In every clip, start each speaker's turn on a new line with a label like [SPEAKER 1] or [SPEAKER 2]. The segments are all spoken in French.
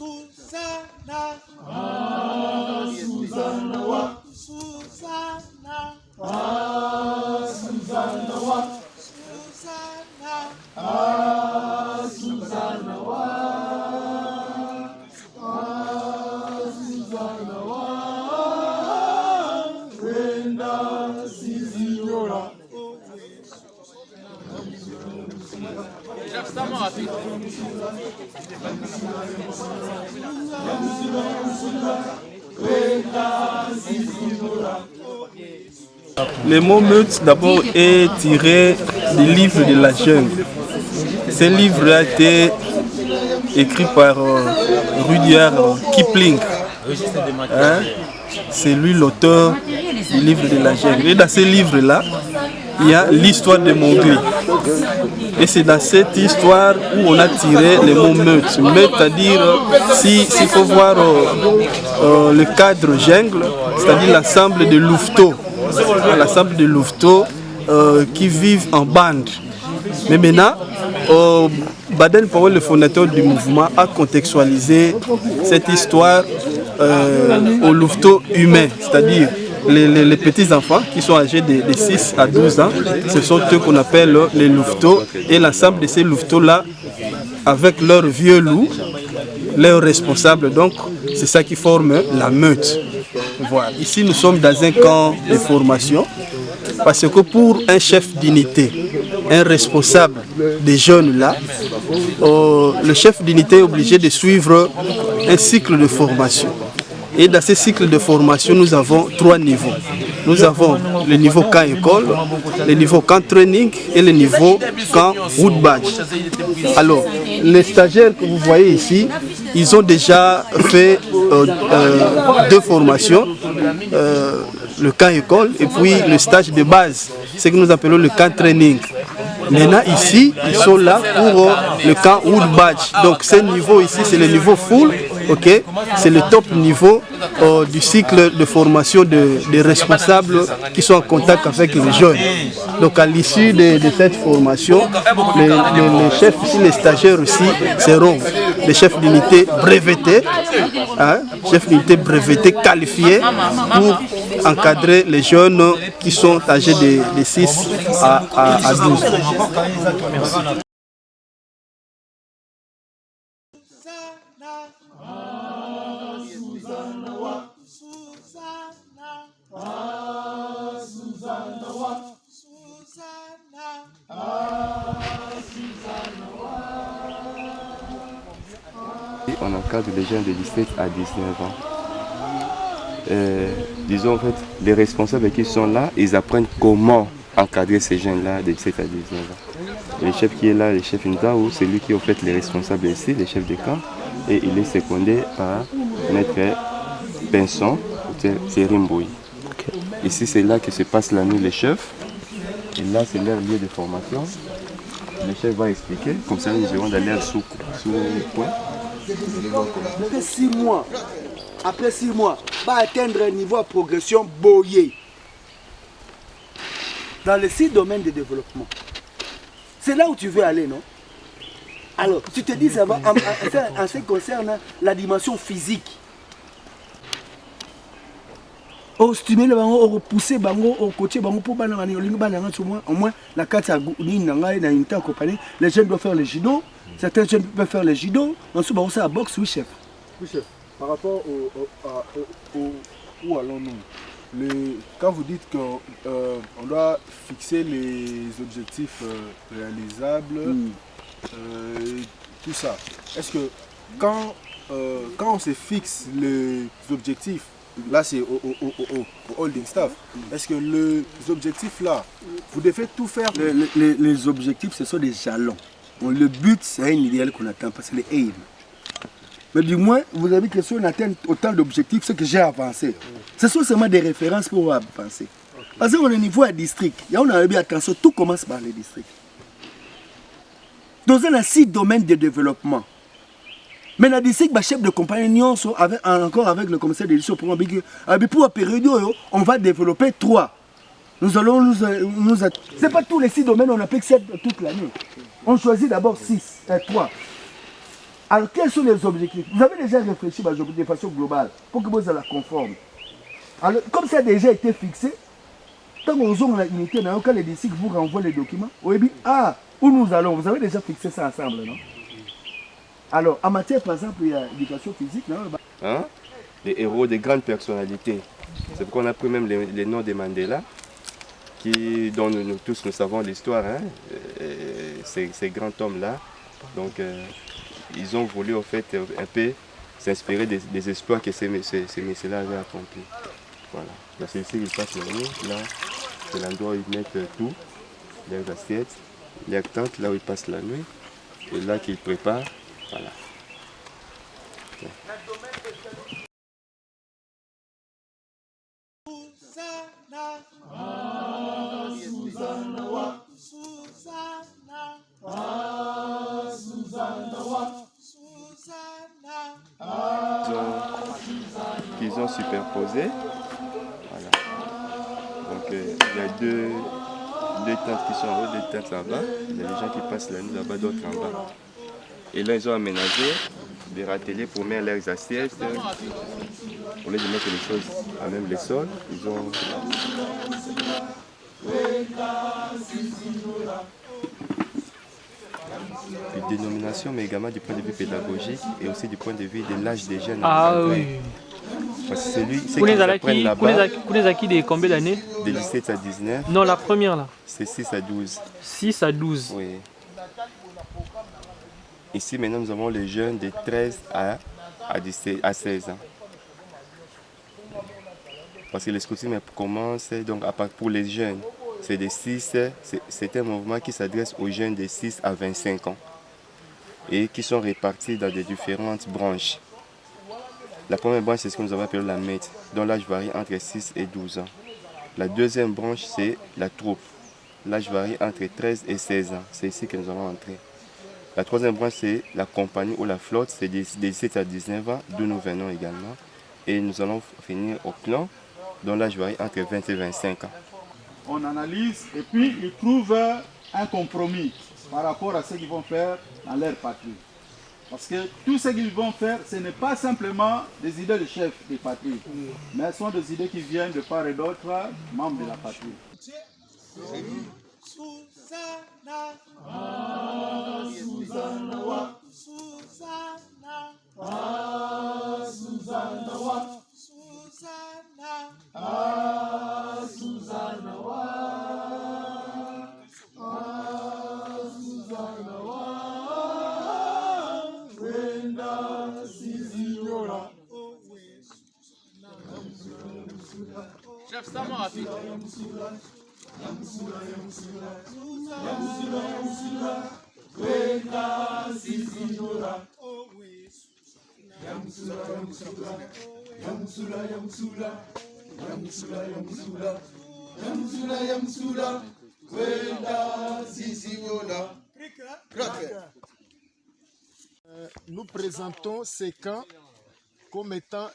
[SPEAKER 1] Susanna,
[SPEAKER 2] Susanna wa,
[SPEAKER 1] Susanna,
[SPEAKER 2] Susanna wa,
[SPEAKER 1] Susanna,
[SPEAKER 2] Susanna wa, Susanna wa, Brenda Sisinora.
[SPEAKER 3] Le mot meute d'abord est tiré du livre de la jungle. Ce livre a été écrit par Rudyard Kipling. C'est lui l'auteur du livre de la jungle. Et dans ce livre-là, il y a l'histoire de Mowgli. Et c'est dans cette histoire où on a tiré le mot meute. Meute, c'est-à-dire, s'il faut voir le cadre jungle, c'est-à-dire l'ensemble de louveteaux. L'ensemble de louveteaux qui vivent en bande. Mais maintenant, Baden-Powell, le fondateur du mouvement, a contextualisé cette histoire aux louveteaux humains, c'est-à-dire les petits-enfants qui sont âgés de 6 à 12 ans, ce sont eux qu'on appelle les louveteaux, et l'ensemble de ces louveteaux-là, avec leurs vieux loups, leurs responsables, donc c'est ça qui forme la meute. Voilà. Ici nous sommes dans un camp de formation, parce que pour un chef d'unité, un responsable des jeunes là, le chef d'unité est obligé de suivre un cycle de formation. Et dans ce cycle de formation, nous avons 3 niveaux. Nous avons le niveau camp école, le niveau camp training et le niveau camp wood badge. Alors, les stagiaires que vous voyez ici, ils ont déjà fait 2 formations, le camp école et puis le stage de base, ce que nous appelons le camp training. Maintenant ici, ils sont là pour le camp wood badge. Donc ce niveau ici, c'est le niveau full. Okay, c'est le top niveau du cycle de formation des responsables qui sont en contact avec les jeunes. Donc à l'issue de cette formation, les chefs ici, les stagiaires aussi seront des chefs d'unité brevetés, chefs d'unité brevetés qualifiés pour encadrer les jeunes qui sont âgés de 6 à 12.
[SPEAKER 4] On encadre les jeunes de 17 à 19 ans. Disons en fait, les responsables qui sont là, ils apprennent comment encadrer ces jeunes-là de 17 à 19 ans. Et le chef qui est là, le chef Intaou, c'est lui qui est en fait les responsables ici, les chefs de camp, et il est secondé par Maître Pinson, c'est Rimboui. Okay. Ici, c'est là que se passe la nuit les chefs, et là, c'est leur lieu de formation. Le chef va expliquer, comme ça nous irons d'aller sous le point.
[SPEAKER 5] Après 6 mois, va atteindre un niveau de progression boyé dans les 6 domaines de développement. C'est là où tu veux aller, non? Alors, tu te dis, ça va en ce qui concerne la dimension physique. Au stimuler, au repousser, au coacher, pour au moins la carte les jeunes doivent faire le judo, certains jeunes peuvent faire le judo, ensuite on à boxe, oui chef.
[SPEAKER 6] Oui chef, par rapport où allons-nous? Quand vous dites qu'on doit fixer les objectifs réalisables, tout ça, est-ce que quand on se fixe les objectifs, là c'est au holding staff, est-ce que les objectifs là, vous devez tout faire?
[SPEAKER 5] Les objectifs, ce sont des jalons. Le but, c'est un idéal qu'on atteint, parce que c'est les aim. Mais du moins, vous avez que si on atteint autant d'objectifs, c'est que j'ai avancé. Ce sont seulement des références pour avancer. Parce qu'on est au niveau à district, et on a bien attention, tout commence par les districts. Dans un 6 domaines de développement. Mais dans le district, le chef de compagnie, encore avec le commissaire d'édition, pour la période, on va développer 3. Nous allons c'est pas tous les 6 domaines, on applique 7 toute l'année. On choisit d'abord 3. Alors, quels sont les objectifs? Vous avez déjà réfléchi de façon globale pour que vous soyez conforme. Alors, comme ça a déjà été fixé, tant qu'on a l'unité, quand les disciples vous renvoient les documents, vous dit, ah, où nous allons? Vous avez déjà fixé ça ensemble, non? Alors, en matière, par exemple, il y a l'éducation physique, non?
[SPEAKER 4] Hein? Les héros des grandes personnalités. C'est pourquoi on a pris même les noms des Mandela, dont nous tous nous savons l'histoire, hein? Ces grands hommes-là. Donc, ils ont voulu en fait un peu s'inspirer des exploits que ces messieurs-là avaient accomplis. Voilà. Là, c'est ici qu'ils passent la nuit. Là, c'est l'endroit où ils mettent tout, leurs assiettes, leurs tentes, là où ils passent la nuit. Et là qu'ils préparent. Voilà. Qu'ils ont superposé. Voilà. Donc il y a deux tentes qui sont en haut, deux tentes là-bas. Il y a des gens qui passent la nuit là-bas, d'autres en bas. Et là, ils ont aménagé des râteliers pour mettre leurs assiettes. Au lieu de mettre les choses à même les sols, ils ont... Une dénomination, mais également du point de vue pédagogique et aussi du point de vue de l'âge des jeunes.
[SPEAKER 7] Ah oui.
[SPEAKER 4] Parce que ceux qui apprennent là-bas,
[SPEAKER 7] de combien d'années?
[SPEAKER 4] de 17 à 19.
[SPEAKER 7] Non, la première là.
[SPEAKER 4] C'est 6 à 12.
[SPEAKER 7] 6 à 12.
[SPEAKER 4] Oui. Ici, maintenant, nous avons les jeunes de 13 à 16 ans. Parce que le scoutisme commence donc pour les jeunes. C'est un mouvement qui s'adresse aux jeunes de 6 à 25 ans et qui sont répartis dans des différentes branches. La première branche, c'est ce que nous avons appelé la MET, dont l'âge varie entre 6 et 12 ans. La deuxième branche, c'est la troupe. L'âge varie entre 13 et 16 ans. C'est ici que nous allons entrer. La troisième branche, c'est la compagnie ou la flotte, c'est des 17 à 19 ans, d'où nous venons également. Et nous allons finir au clan, dont l'âge varie entre 20 et 25 ans.
[SPEAKER 2] On analyse et puis ils trouvent un compromis par rapport à ce qu'ils vont faire dans leur patrie. Parce que tout ce qu'ils vont faire, ce n'est pas simplement des idées de chef des patries, mais ce sont des idées qui viennent de part et d'autre, membres de la patrie.
[SPEAKER 1] Susanna. Ah, Susanna wa. Susanna. Ah, Susanna wa. Susanna. Ah, Susanna wa. Ah, Susanna wa. Wenda sizinyora. Chef, ça m'a rapide.
[SPEAKER 6] Nous présentons ces camps comme étant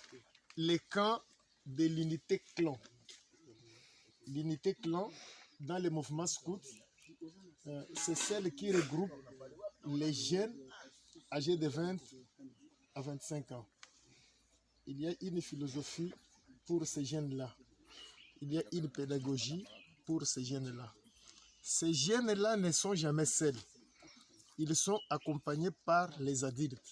[SPEAKER 6] les camps de l'unité clan. L'unité clan, dans le mouvement scout, c'est celle qui regroupe les jeunes âgés de 20 à 25 ans. Il y a une philosophie pour ces jeunes-là. Il y a une pédagogie pour ces jeunes-là. Ces jeunes-là ne sont jamais seuls. Ils sont accompagnés par les adultes.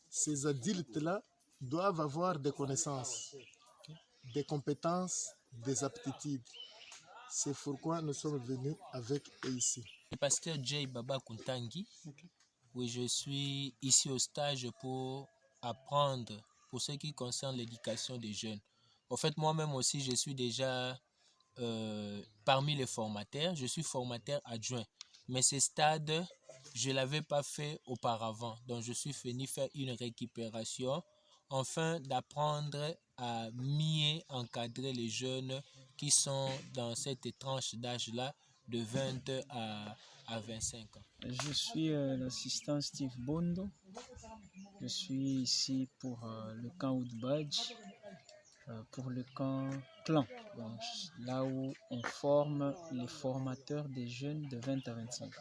[SPEAKER 6] Ces adultes-là doivent avoir des connaissances, des compétences, des aptitudes. C'est pourquoi nous sommes venus avec eux ici.
[SPEAKER 8] Le pasteur Jay Baba Kuntangi. Oui, je suis ici au stage pour apprendre pour ce qui concerne l'éducation des jeunes. En fait, moi-même aussi, je suis déjà parmi les formateurs. Je suis formateur adjoint. Mais ce stade, je ne l'avais pas fait auparavant. Donc, je suis venu faire une récupération afin d'apprendre à mieux encadrer les jeunes qui sont dans cette tranche d'âge-là de 20 à 25 ans.
[SPEAKER 9] Je suis l'assistant Steve Bondo. Je suis ici pour le camp Woodbadge, pour le camp Clan, donc, là où on forme les formateurs des jeunes de 20 à 25 ans.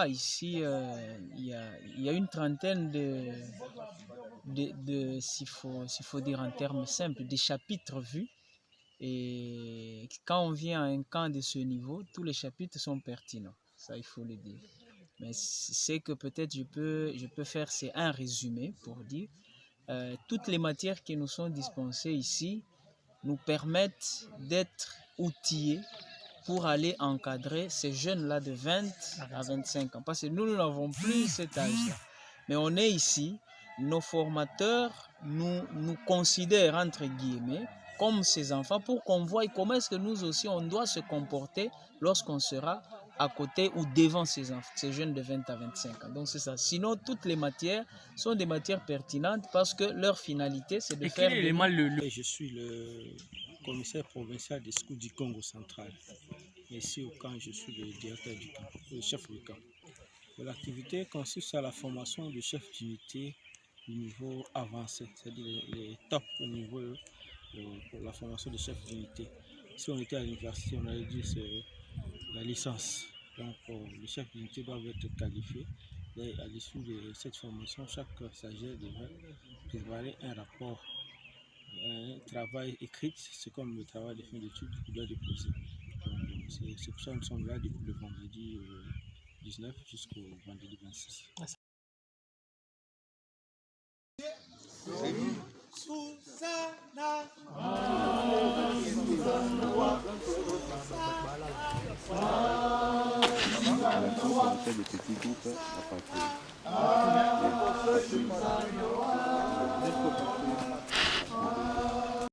[SPEAKER 9] ici, il y a une trentaine s'il faut dire en termes simples, des chapitres vus. Et quand on vient à un camp de ce niveau, tous les chapitres sont pertinents. Ça, il faut le dire. Mais c'est que peut-être je peux faire, c'est un résumé pour dire toutes les matières qui nous sont dispensées ici nous permettent d'être outillés pour aller encadrer ces jeunes-là de 20 à 25 ans. Parce que nous n'avons plus cet âge-là. Mais on est ici, nos formateurs nous considèrent, entre guillemets, comme ces enfants pour qu'on voie comment est-ce que nous aussi on doit se comporter lorsqu'on sera à côté ou devant ces jeunes de 20 à 25 ans. Donc c'est ça. Sinon, toutes les matières sont des matières pertinentes parce que leur finalité, c'est de faire...
[SPEAKER 10] Je suis le commissaire provincial des scouts du Congo central. Ici au camp, je suis le directeur du camp, le chef du camp. L'activité consiste à la formation de chefs d'unité du niveau avancé, c'est-à-dire les top au niveau pour la formation de chefs d'unité. Si on était à l'université, on allait dire c'est la licence. Donc les chefs d'unité doivent être qualifiés. Et à l'issue de cette formation, chaque stagiaire devrait préparer un rapport, un travail écrit, c'est comme le travail de fin d'études qu'il doit déposer. C'est pour ça que nous sommes là depuis le vendredi 19 jusqu'au vendredi 26.
[SPEAKER 4] On fait des petits groupes à partir.